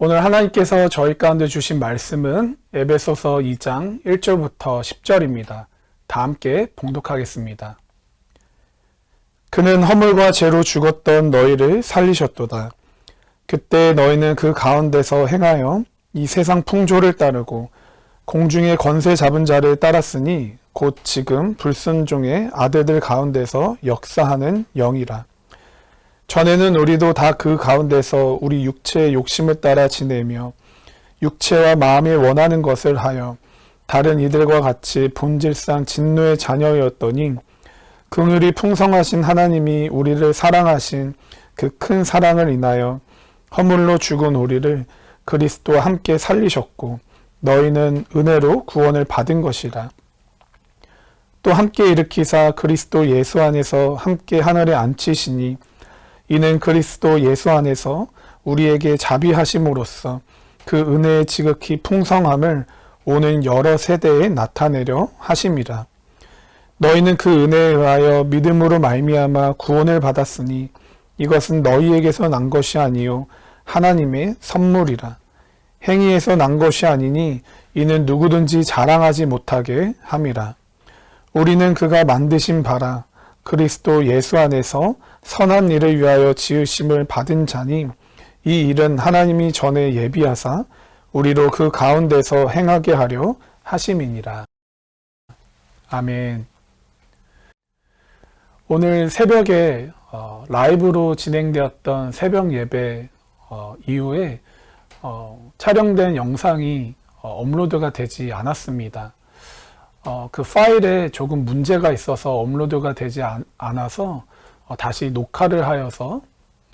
오늘 하나님께서 저희 가운데 주신 말씀은 에베소서 2장 1절부터 10절입니다. 다 함께 봉독하겠습니다. 그는 허물과 죄로 죽었던 너희를 살리셨도다. 그때 너희는 그 가운데서 행하여 이 세상 풍조를 따르고 공중의 권세 잡은 자를 따랐으니 곧 지금 불순종의 아들들 가운데서 역사하는 영이라. 전에는 우리도 다 그 가운데서 우리 육체의 욕심을 따라 지내며 육체와 마음이 원하는 것을 하여 다른 이들과 같이 본질상 진노의 자녀였더니 긍휼이 풍성하신 하나님이 우리를 사랑하신 그 큰 사랑을 인하여 허물로 죽은 우리를 그리스도와 함께 살리셨고 너희는 은혜로 구원을 받은 것이라. 또 함께 일으키사 그리스도 예수 안에서 함께 하늘에 앉히시니 이는 그리스도 예수 안에서 우리에게 자비하심으로써 그 은혜의 지극히 풍성함을 오는 여러 세대에 나타내려 하심이라. 너희는 그 은혜에 의하여 믿음으로 말미암아 구원을 받았으니 이것은 너희에게서 난 것이 아니요 하나님의 선물이라. 행위에서 난 것이 아니니 이는 누구든지 자랑하지 못하게 함이라. 우리는 그가 만드신 바라 그리스도 예수 안에서 선한 일을 위하여 지으심을 받은 자니 이 일은 하나님이 전에 예비하사 우리로 그 가운데서 행하게 하려 하심이니라. 아멘. 오늘 새벽에 라이브로 진행되었던 새벽 예배 이후에 촬영된 영상이 업로드가 되지 않았습니다. 그 파일에 조금 문제가 있어서 업로드가 되지 않아서 다시 녹화를 하여서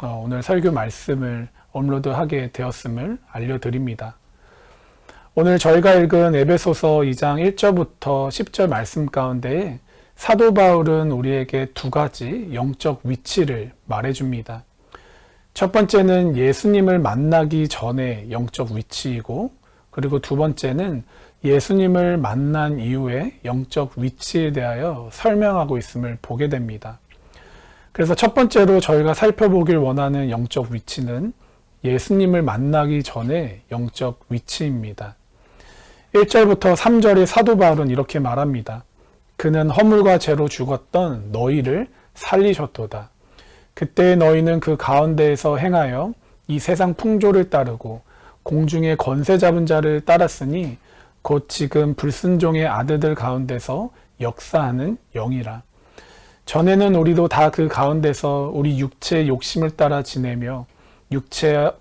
오늘 설교 말씀을 업로드하게 되었음을 알려드립니다. 오늘 저희가 읽은 에베소서 2장 1절부터 10절 말씀 가운데 사도 바울은 우리에게 두 가지 영적 위치를 말해줍니다. 첫 번째는 예수님을 만나기 전의 영적 위치이고, 그리고 두 번째는 예수님을 만난 이후의 영적 위치에 대하여 설명하고 있음을 보게 됩니다. 그래서 첫 번째로 저희가 살펴보길 원하는 영적 위치는 예수님을 만나기 전의 영적 위치입니다. 1절부터 3절의 사도 바울은 이렇게 말합니다. 그는 허물과 죄로 죽었던 너희를 살리셨도다. 그때 너희는 그 가운데에서 행하여 이 세상 풍조를 따르고 공중의 권세 잡은 자를 따랐으니 곧 지금 불순종의 아들들 가운데서 역사하는 영이라. 전에는 우리도 다 그 가운데서 우리 육체의 욕심을 따라 지내며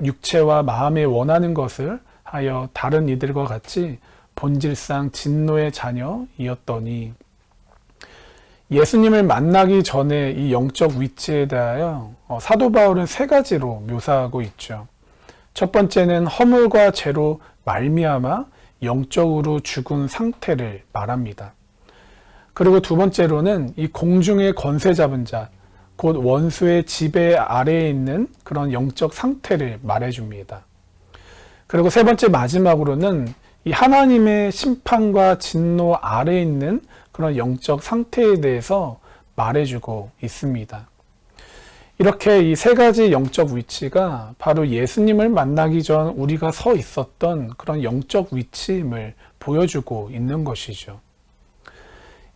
육체와 마음에 원하는 것을 하여 다른 이들과 같이 본질상 진노의 자녀이었더니, 예수님을 만나기 전에 이 영적 위치에 대하여 사도 바울은 세 가지로 묘사하고 있죠. 첫 번째는 허물과 죄로 말미암아 영적으로 죽은 상태를 말합니다. 그리고 두 번째로는 이 공중의 권세 잡은 자, 곧 원수의 지배 아래에 있는 그런 영적 상태를 말해줍니다. 그리고 세 번째 마지막으로는 이 하나님의 심판과 진노 아래에 있는 그런 영적 상태에 대해서 말해주고 있습니다. 이렇게 이 세 가지 영적 위치가 바로 예수님을 만나기 전 우리가 서 있었던 그런 영적 위치임을 보여주고 있는 것이죠.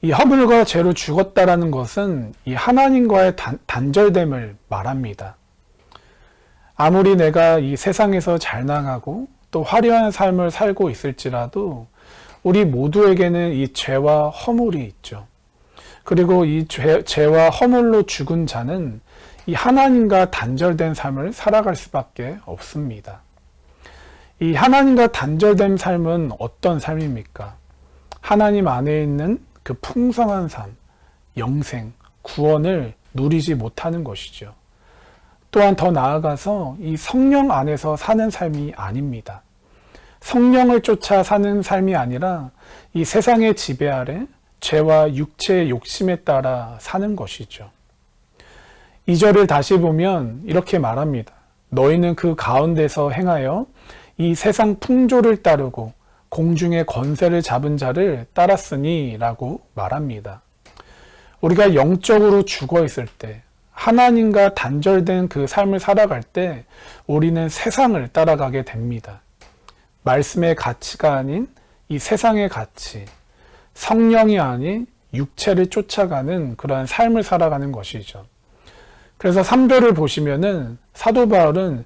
이 허물과 죄로 죽었다라는 것은 이 하나님과의 단절됨을 말합니다. 아무리 내가 이 세상에서 잘 나가고 또 화려한 삶을 살고 있을지라도 우리 모두에게는 이 죄와 허물이 있죠. 그리고 이 죄와 허물로 죽은 자는 이 하나님과 단절된 삶을 살아갈 수밖에 없습니다. 이 하나님과 단절된 삶은 어떤 삶입니까? 하나님 안에 있는 그 풍성한 삶, 영생, 구원을 누리지 못하는 것이죠. 또한 더 나아가서 이 성령 안에서 사는 삶이 아닙니다. 성령을 쫓아 사는 삶이 아니라 이 세상의 지배 아래 죄와 육체의 욕심에 따라 사는 것이죠. 2절을 다시 보면 이렇게 말합니다. 너희는 그 가운데서 행하여 이 세상 풍조를 따르고 공중의 권세를 잡은 자를 따랐으니 라고 말합니다. 우리가 영적으로 죽어 있을 때, 하나님과 단절된 그 삶을 살아갈 때 우리는 세상을 따라가게 됩니다. 말씀의 가치가 아닌 이 세상의 가치, 성령이 아닌 육체를 쫓아가는 그러한 삶을 살아가는 것이죠. 그래서 3절을 보시면은 사도 바울은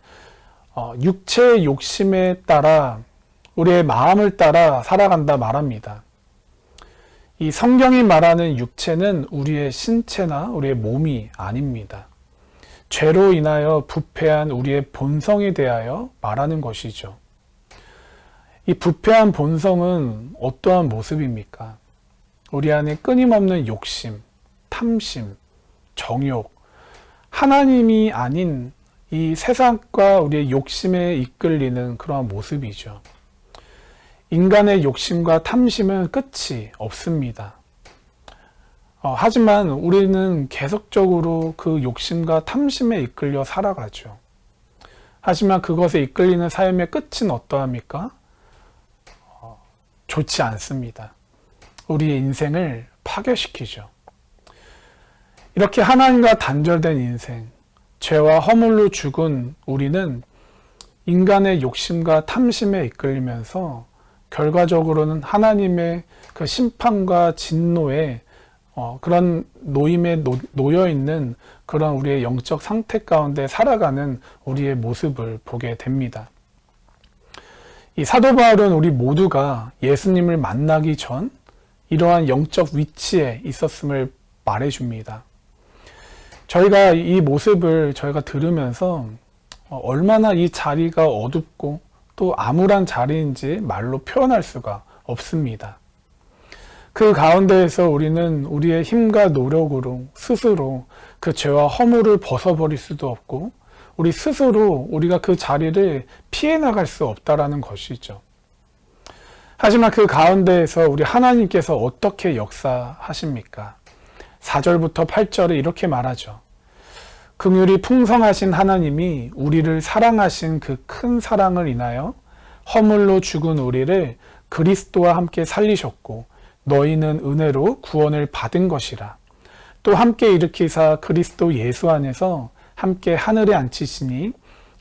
육체의 욕심에 따라 우리의 마음을 따라 살아간다 말합니다. 이 성경이 말하는 육체는 우리의 신체나 우리의 몸이 아닙니다. 죄로 인하여 부패한 우리의 본성에 대하여 말하는 것이죠. 이 부패한 본성은 어떠한 모습입니까? 우리 안에 끊임없는 욕심, 탐심, 정욕, 하나님이 아닌 이 세상과 우리의 욕심에 이끌리는 그러한 모습이죠. 인간의 욕심과 탐심은 끝이 없습니다. 하지만 우리는 계속적으로 그 욕심과 탐심에 이끌려 살아가죠. 하지만 그것에 이끌리는 삶의 끝은 어떠합니까? 좋지 않습니다. 우리의 인생을 파괴시키죠. 이렇게 하나님과 단절된 인생, 죄와 허물로 죽은 우리는 인간의 욕심과 탐심에 이끌리면서 결과적으로는 하나님의 그 심판과 진노에 그런 노임에 놓여 있는 그런 우리의 영적 상태 가운데 살아가는 우리의 모습을 보게 됩니다. 이 사도 바울은 우리 모두가 예수님을 만나기 전 이러한 영적 위치에 있었음을 말해줍니다. 저희가 이 모습을 저희가 들으면서 얼마나 이 자리가 어둡고 또 암울한 자리인지 말로 표현할 수가 없습니다. 그 가운데에서 우리는 우리의 힘과 노력으로 스스로 그 죄와 허물을 벗어버릴 수도 없고 우리 스스로 우리가 그 자리를 피해 나갈 수 없다라는 것이죠. 하지만 그 가운데에서 우리 하나님께서 어떻게 역사하십니까? 4절부터 8절에 이렇게 말하죠. 긍휼이 풍성하신 하나님이 우리를 사랑하신 그 큰 사랑을 인하여 허물로 죽은 우리를 그리스도와 함께 살리셨고 너희는 은혜로 구원을 받은 것이라. 또 함께 일으키사 그리스도 예수 안에서 함께 하늘에 앉히시니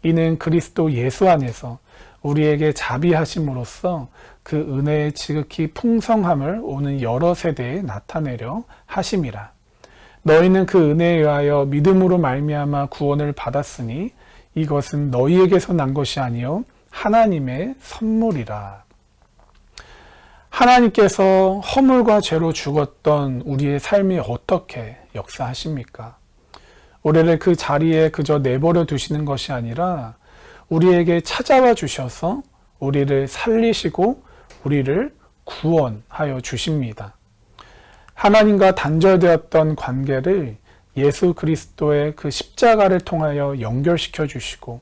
이는 그리스도 예수 안에서 우리에게 자비하심으로써 그 은혜의 지극히 풍성함을 오는 여러 세대에 나타내려 하심이라. 너희는 그 은혜에 의하여 믿음으로 말미암아 구원을 받았으니 이것은 너희에게서 난 것이 아니요 하나님의 선물이라. 하나님께서 허물과 죄로 죽었던 우리의 삶이 어떻게 역사하십니까? 우리를 그 자리에 그저 내버려 두시는 것이 아니라 우리에게 찾아와 주셔서 우리를 살리시고 우리를 구원하여 주십니다. 하나님과 단절되었던 관계를 예수 그리스도의 그 십자가를 통하여 연결시켜 주시고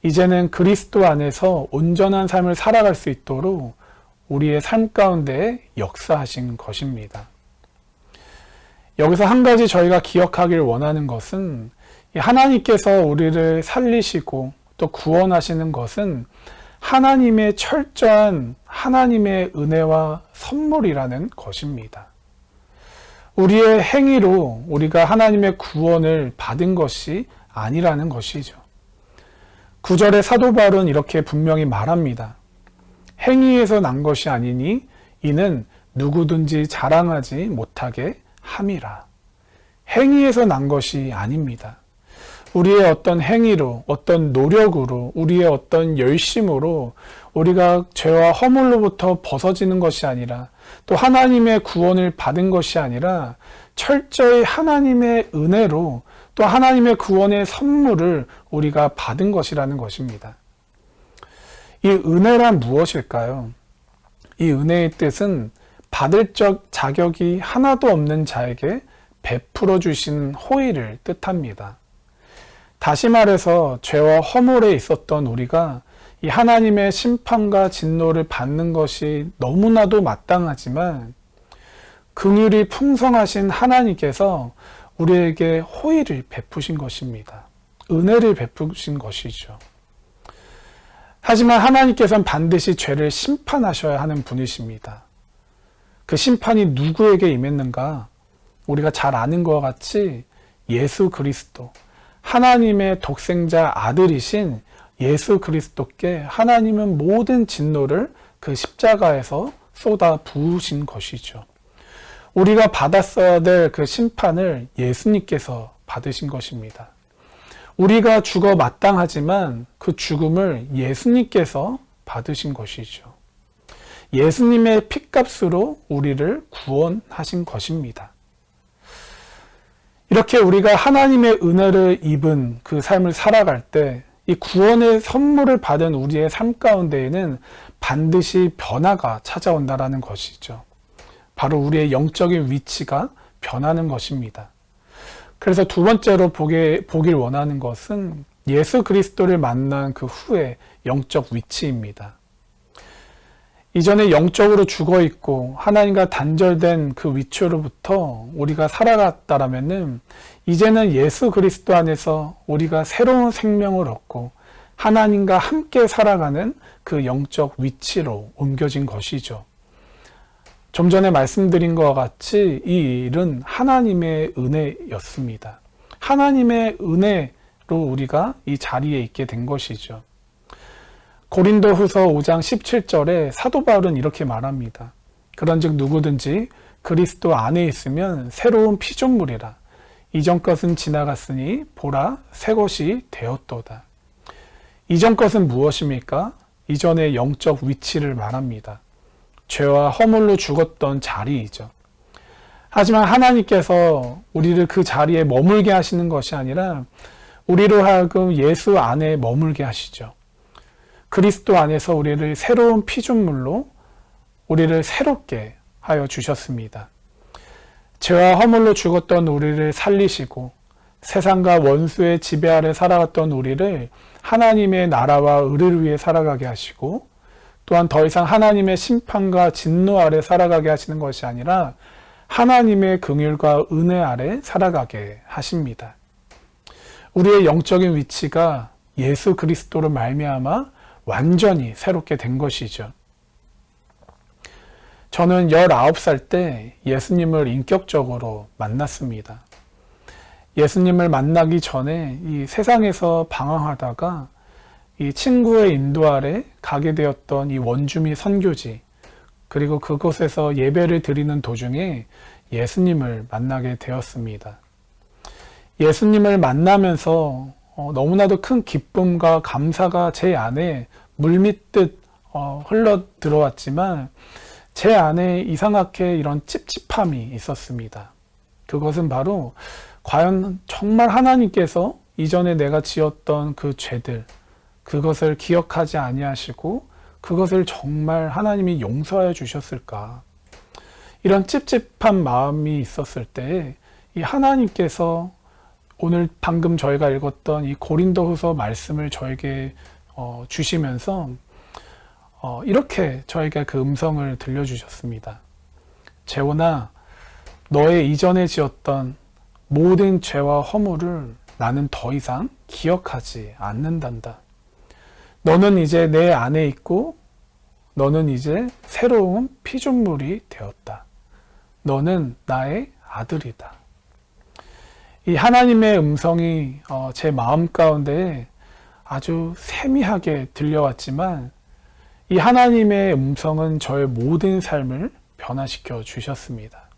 이제는 그리스도 안에서 온전한 삶을 살아갈 수 있도록 우리의 삶 가운데 역사하신 것입니다. 여기서 한 가지 저희가 기억하길 원하는 것은 하나님께서 우리를 살리시고 또 구원하시는 것은 하나님의 철저한 하나님의 은혜와 선물이라는 것입니다. 우리의 행위로 우리가 하나님의 구원을 받은 것이 아니라는 것이죠. 9절의 사도 바울은 이렇게 분명히 말합니다. 행위에서 난 것이 아니니 이는 누구든지 자랑하지 못하게 함이라. 행위에서 난 것이 아닙니다. 우리의 어떤 행위로, 어떤 노력으로, 우리의 어떤 열심으로 우리가 죄와 허물로부터 벗어지는 것이 아니라 또 하나님의 구원을 받은 것이 아니라 철저히 하나님의 은혜로 또 하나님의 구원의 선물을 우리가 받은 것이라는 것입니다. 이 은혜란 무엇일까요? 이 은혜의 뜻은 받을 자격이 하나도 없는 자에게 베풀어 주신 호의를 뜻합니다. 다시 말해서 죄와 허물에 있었던 우리가 이 하나님의 심판과 진노를 받는 것이 너무나도 마땅하지만 긍휼이 풍성하신 하나님께서 우리에게 호의를 베푸신 것입니다. 은혜를 베푸신 것이죠. 하지만 하나님께서는 반드시 죄를 심판하셔야 하는 분이십니다. 그 심판이 누구에게 임했는가? 우리가 잘 아는 것과 같이 예수 그리스도, 하나님의 독생자 아들이신 예수 그리스도께 하나님은 모든 진노를 그 십자가에서 쏟아 부으신 것이죠. 우리가 받았어야 될 그 심판을 예수님께서 받으신 것입니다. 우리가 죽어 마땅하지만 그 죽음을 예수님께서 받으신 것이죠. 예수님의 핏값으로 우리를 구원하신 것입니다. 이렇게 우리가 하나님의 은혜를 입은 그 삶을 살아갈 때 이 구원의 선물을 받은 우리의 삶 가운데에는 반드시 변화가 찾아온다라는 것이죠. 바로 우리의 영적인 위치가 변하는 것입니다. 그래서 두 번째로 보길 원하는 것은 예수 그리스도를 만난 그 후의 영적 위치입니다. 이전에 영적으로 죽어 있고 하나님과 단절된 그 위치로부터 우리가 살아갔다라면은 이제는 예수 그리스도 안에서 우리가 새로운 생명을 얻고 하나님과 함께 살아가는 그 영적 위치로 옮겨진 것이죠. 좀 전에 말씀드린 것과 같이 이 일은 하나님의 은혜였습니다. 하나님의 은혜로 우리가 이 자리에 있게 된 것이죠. 고린도후서 5장 17절에 사도 바울은 이렇게 말합니다. 그런즉 누구든지 그리스도 안에 있으면 새로운 피조물이라. 이전 것은 지나갔으니 보라 새 것이 되었도다. 이전 것은 무엇입니까? 이전의 영적 위치를 말합니다. 죄와 허물로 죽었던 자리이죠. 하지만 하나님께서 우리를 그 자리에 머물게 하시는 것이 아니라 우리로 하여금 예수 안에 머물게 하시죠. 그리스도 안에서 우리를 새로운 피조물로 우리를 새롭게 하여 주셨습니다. 죄와 허물로 죽었던 우리를 살리시고 세상과 원수의 지배 아래 살아갔던 우리를 하나님의 나라와 의를 위해 살아가게 하시고 또한 더 이상 하나님의 심판과 진노 아래 살아가게 하시는 것이 아니라 하나님의 긍휼과 은혜 아래 살아가게 하십니다. 우리의 영적인 위치가 예수 그리스도로 말미암아 완전히 새롭게 된 것이죠. 저는 19살 때 예수님을 인격적으로 만났습니다. 예수님을 만나기 전에 이 세상에서 방황하다가 이 친구의 인도 아래 가게 되었던 이 원주미 선교지, 그리고 그곳에서 예배를 드리는 도중에 예수님을 만나게 되었습니다. 예수님을 만나면서 너무나도 큰 기쁨과 감사가 제 안에 물밀듯 흘러 들어왔지만 제 안에 이상하게 이런 찝찝함이 있었습니다. 그것은 바로 과연 정말 하나님께서 이전에 내가 지었던 그 죄들, 그것을 기억하지 아니하시고 그것을 정말 하나님이 용서하여 주셨을까? 이런 찝찝한 마음이 있었을 때 이 하나님께서 오늘 방금 저희가 읽었던 이 고린도후서 말씀을 저에게 주시면서 이렇게 저에게 그 음성을 들려주셨습니다. 재원아, 너의 이전에 지었던 모든 죄와 허물을 나는 더 이상 기억하지 않는단다. 너는 이제 내 안에 있고 너는 이제 새로운 피조물이 되었다. 너는 나의 아들이다. 이 하나님의 음성이 제 마음 가운데 아주 세미하게 들려왔지만 이 하나님의 음성은 저의 모든 삶을 변화시켜 주셨습니다.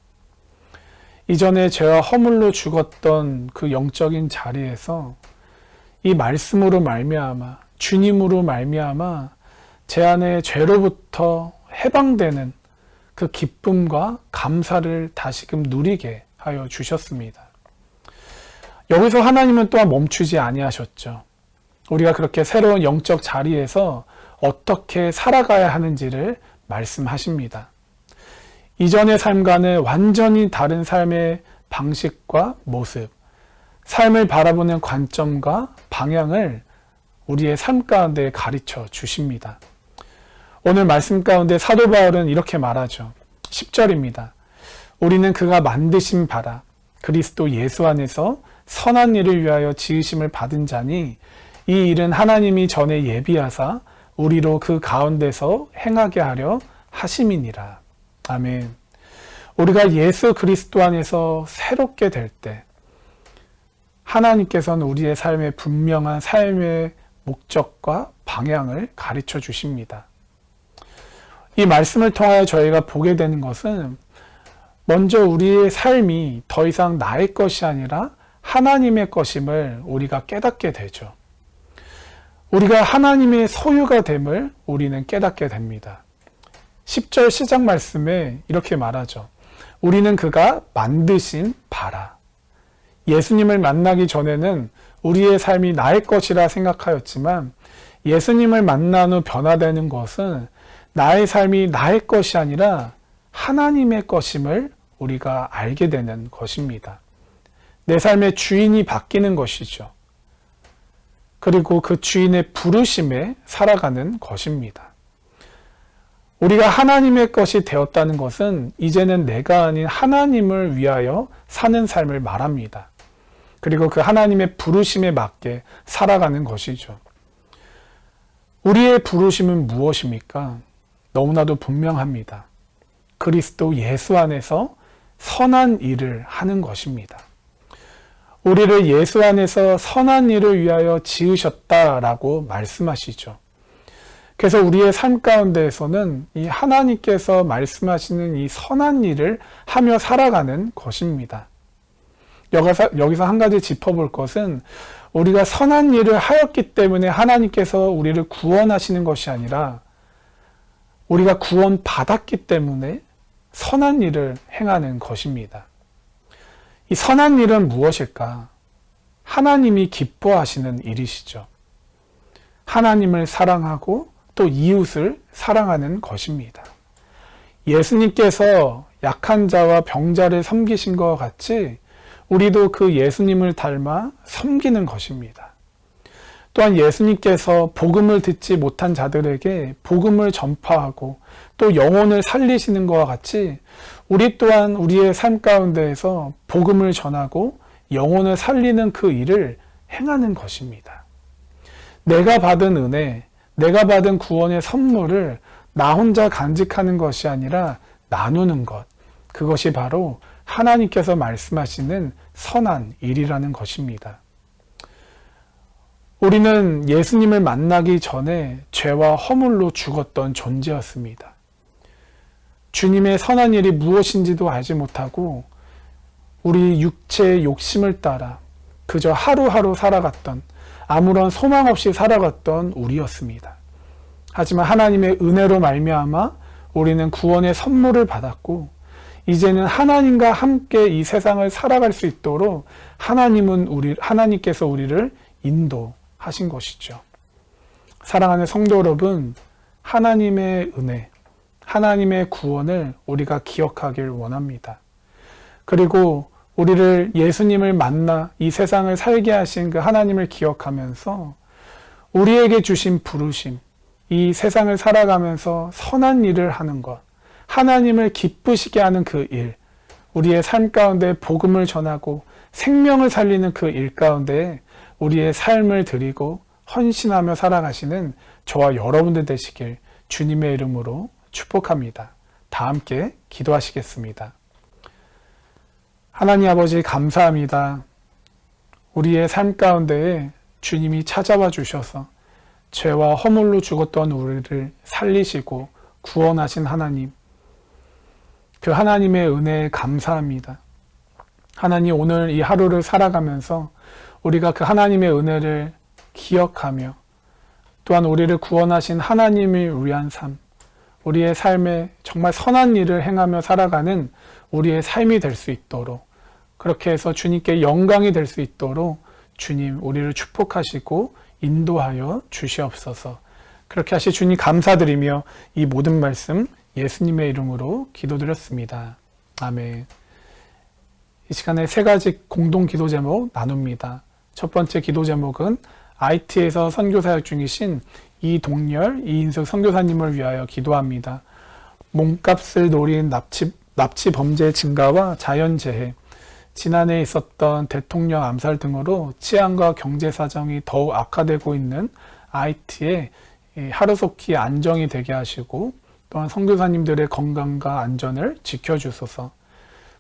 이전에 죄와 허물로 죽었던 그 영적인 자리에서 이 말씀으로 말미암아 주님으로 말미암아 제 안에 죄로부터 해방되는 그 기쁨과 감사를 다시금 누리게 하여 주셨습니다. 여기서 하나님은 또한 멈추지 아니하셨죠. 우리가 그렇게 새로운 영적 자리에서 어떻게 살아가야 하는지를 말씀하십니다. 이전의 삶과는 완전히 다른 삶의 방식과 모습, 삶을 바라보는 관점과 방향을 우리의 삶 가운데 가르쳐 주십니다. 오늘 말씀 가운데 사도 바울은 이렇게 말하죠. 10절입니다. 우리는 그가 만드신 바라 그리스도 예수 안에서 선한 일을 위하여 지으심을 받은 자니 이 일은 하나님이 전에 예비하사 우리로 그 가운데서 행하게 하려 하심이니라. 아멘. 우리가 예수 그리스도 안에서 새롭게 될 때, 하나님께서는 우리의 삶에 분명한 삶의 목적과 방향을 가르쳐 주십니다. 이 말씀을 통하여 저희가 보게 되는 것은 먼저 우리의 삶이 더 이상 나의 것이 아니라 하나님의 것임을 우리가 깨닫게 되죠. 우리가 하나님의 소유가 됨을 우리는 깨닫게 됩니다. 10절 시작 말씀에 이렇게 말하죠. 우리는 그가 만드신 바라. 예수님을 만나기 전에는 우리의 삶이 나의 것이라 생각하였지만 예수님을 만난 후 변화되는 것은 나의 삶이 나의 것이 아니라 하나님의 것임을 우리가 알게 되는 것입니다. 내 삶의 주인이 바뀌는 것이죠. 그리고 그 주인의 부르심에 살아가는 것입니다. 우리가 하나님의 것이 되었다는 것은 이제는 내가 아닌 하나님을 위하여 사는 삶을 말합니다. 그리고 그 하나님의 부르심에 맞게 살아가는 것이죠. 우리의 부르심은 무엇입니까? 너무나도 분명합니다. 그리스도 예수 안에서 선한 일을 하는 것입니다. 우리를 예수 안에서 선한 일을 위하여 지으셨다라고 말씀하시죠. 그래서 우리의 삶 가운데에서는 이 하나님께서 말씀하시는 이 선한 일을 하며 살아가는 것입니다. 여기서 한 가지 짚어볼 것은 우리가 선한 일을 하였기 때문에 하나님께서 우리를 구원하시는 것이 아니라 우리가 구원받았기 때문에 선한 일을 행하는 것입니다. 이 선한 일은 무엇일까? 하나님이 기뻐하시는 일이시죠. 하나님을 사랑하고 또 이웃을 사랑하는 것입니다. 예수님께서 약한 자와 병자를 섬기신 것과 같이 우리도 그 예수님을 닮아 섬기는 것입니다. 또한 예수님께서 복음을 듣지 못한 자들에게 복음을 전파하고 또 영혼을 살리시는 것과 같이 우리 또한 우리의 삶 가운데에서 복음을 전하고 영혼을 살리는 그 일을 행하는 것입니다. 내가 받은 은혜, 내가 받은 구원의 선물을 나 혼자 간직하는 것이 아니라 나누는 것, 그것이 바로 하나님께서 말씀하시는 선한 일이라는 것입니다. 우리는 예수님을 만나기 전에 죄와 허물로 죽었던 존재였습니다. 주님의 선한 일이 무엇인지도 알지 못하고 우리 육체의 욕심을 따라 그저 하루하루 살아갔던, 아무런 소망 없이 살아갔던 우리였습니다. 하지만 하나님의 은혜로 말미암아 우리는 구원의 선물을 받았고 이제는 하나님과 함께 이 세상을 살아갈 수 있도록 하나님께서 우리를 인도하신 것이죠. 사랑하는 성도 여러분, 하나님의 은혜, 하나님의 구원을 우리가 기억하길 원합니다. 그리고 우리를 예수님을 만나 이 세상을 살게 하신 그 하나님을 기억하면서 우리에게 주신 부르심, 이 세상을 살아가면서 선한 일을 하는 것, 하나님을 기쁘시게 하는 그 일, 우리의 삶 가운데 복음을 전하고 생명을 살리는 그 일 가운데 우리의 삶을 드리고 헌신하며 살아가시는 저와 여러분들 되시길 주님의 이름으로 축복합니다. 다 함께 기도하시겠습니다. 하나님 아버지 감사합니다. 우리의 삶 가운데에 주님이 찾아와 주셔서 죄와 허물로 죽었던 우리를 살리시고 구원하신 하나님, 그 하나님의 은혜에 감사합니다. 하나님, 오늘 이 하루를 살아가면서 우리가 그 하나님의 은혜를 기억하며 또한 우리를 구원하신 하나님을 위한 삶, 우리의 삶에 정말 선한 일을 행하며 살아가는 우리의 삶이 될 수 있도록, 그렇게 해서 주님께 영광이 될 수 있도록 주님 우리를 축복하시고 인도하여 주시옵소서. 그렇게 하시 주님 감사드리며 이 모든 말씀 예수님의 이름으로 기도드렸습니다. 아멘. 이 시간에 세 가지 공동 기도 제목 나눕니다. 첫 번째 기도 제목은 IT에서 선교사역 중이신 이동열, 이인숙 선교사님을 위하여 기도합니다. 몸값을 노린 납치 범죄 증가와 자연재해, 지난해 있었던 대통령 암살 등으로 치안과 경제 사정이 더욱 악화되고 있는 IT에 하루속히 안정이 되게 하시고 또한 선교사님들의 건강과 안전을 지켜주소서.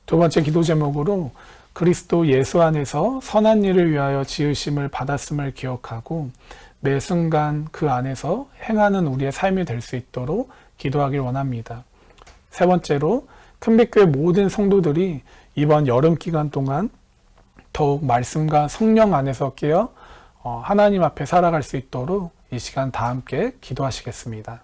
두 번째 기도 제목으로 그리스도 예수 안에서 선한 일을 위하여 지으심을 받았음을 기억하고 매 순간 그 안에서 행하는 우리의 삶이 될 수 있도록 기도하길 원합니다. 세 번째로 큰빛교회 모든 성도들이 이번 여름 기간 동안 더욱 말씀과 성령 안에서 깨어 하나님 앞에 살아갈 수 있도록 이 시간 다 함께 기도하시겠습니다.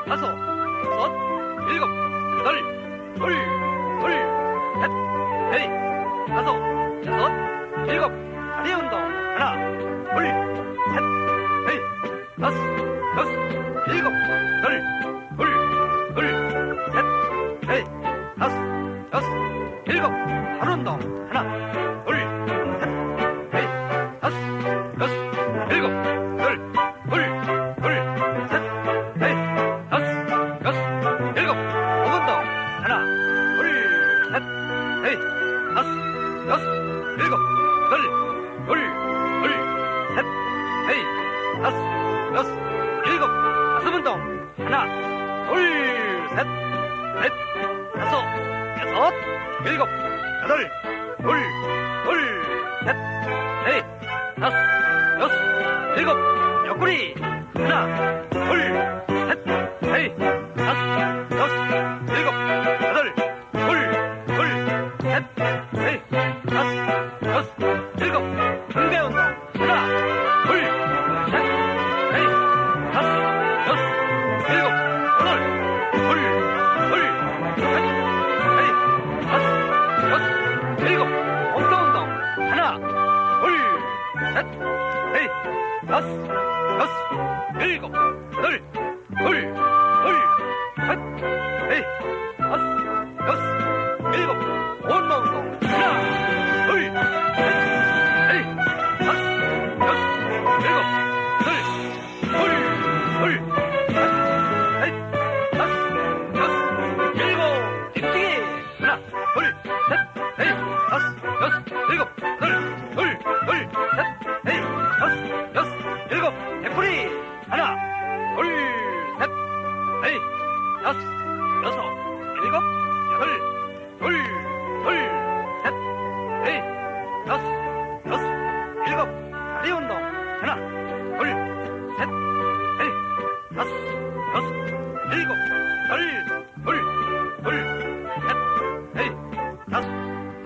다섯, 여섯, 일곱, 여덟, 둘, 셋, 넷, 다섯, 여섯, 일곱, 다리 운동. 하나, 둘, 셋, 넷, 다섯, 일곱, 여덟, 둘, 셋, 넷, 다섯, 일곱, 발 운동. 하나, 둘, 셋, 넷, 다섯, 일곱, 여덟, 셋, 넷, 다섯, 일곱, 목 운동. 하나, 둘, 셋, 넷, 다섯, 일곱, 여덟, 셋, 넷, 다섯, 일곱, 가슴 운동. 하나, 둘, 셋, 넷, 다섯, 여섯, 일곱, 여덟, 셋, 넷, 다섯, 일곱, 옆구리. 하나, 둘, 셋, 넷, 다섯, 일곱, 여덟, 셋, 넷, 다섯, 일곱, 등배 운동. 하나, 둘, 셋, 넷, 다섯, 일곱, 여덟, 셋, 넷, 다섯, 일곱, 엉덩 운동. 하나, 둘, 셋, 넷, 다섯, 일곱, 여덟, 셋, 넷, 다섯, 일곱, 온몸 운동. 하나, 둘, 셋, 넷, 다섯, 일곱, 여덟, 셋, 넷, 다섯, 일곱, 뒤치기. 하나, 둘, 셋, 넷, 다섯, 일곱, 여덟, 셋, 넷, 다섯, 일곱, 옆구리. 하나, 둘, 셋, 넷, 다섯, 여섯, 일곱, 여덟, 셋, 넷, 다섯, 일곱, 다리 운동. 하나, 둘, 셋, 넷, 다섯, 일곱, 여덟, 셋, 넷,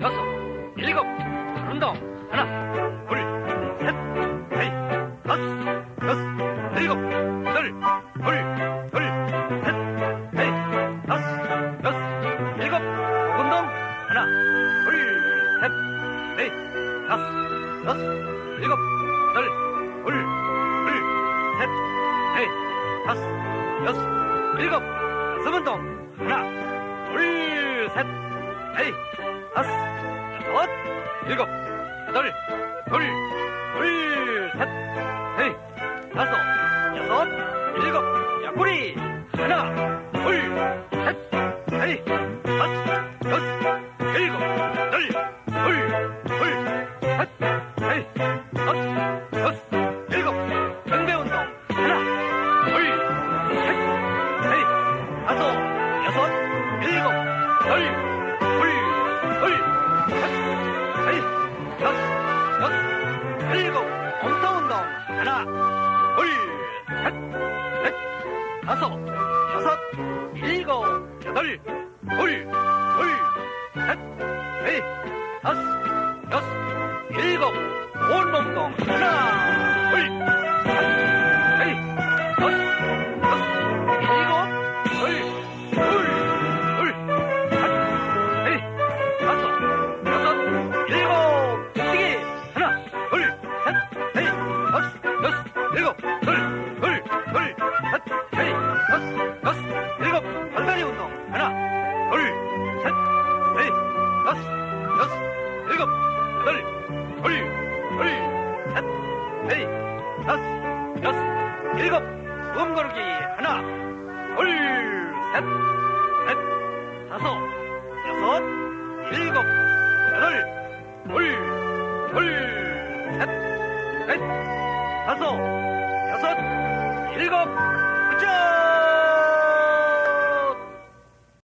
다섯, 일곱, 발 운동. 하나, 둘, 셋, 넷, 다섯, 일곱, 여덟, 셋, 넷, 다섯, 일곱, 목 운동. 하나, 둘, 셋, 넷, 다섯, 일곱, 여덟, 셋, 넷, 다섯, 일곱, 가슴 운동. 하나, 둘, 셋, 넷, 다섯, 여섯, 일곱, 여덟, 셋, 넷, 다섯, 여섯, 일곱, 옆구리. 하나, 둘, 셋, 넷, 다섯, 일곱, 여덟, 셋, 넷, 다섯, 일곱, 등배 운동. 하나, 둘, 셋, 넷, 다섯, 여섯, 일곱, 여덟, 셋, 넷, 다섯, 일곱, 엉덩 운동. 하나, 둘, 셋, 넷, 다섯, 여섯, 일곱, 여덟, 셋, 넷, 다섯, 일곱, 온몸 운동. 하나, 둘, 셋, 넷, 다섯, 일곱, 셋, 넷, 다섯, 여섯, 일곱, 뛰기. 하나, 둘, 셋, 넷, 다섯, 일곱, 셋, 넷, 다섯, 일곱, 발다리 운동. 하나, 둘, 셋, 넷, 다섯, 일곱, 여덟, 셋, 넷, 다섯, 일곱, 숨 고르기. 하나, 둘, 셋, 넷, 다섯, 여섯, 일곱, 여덟, 셋, 넷, 다섯, 여섯, 일곱,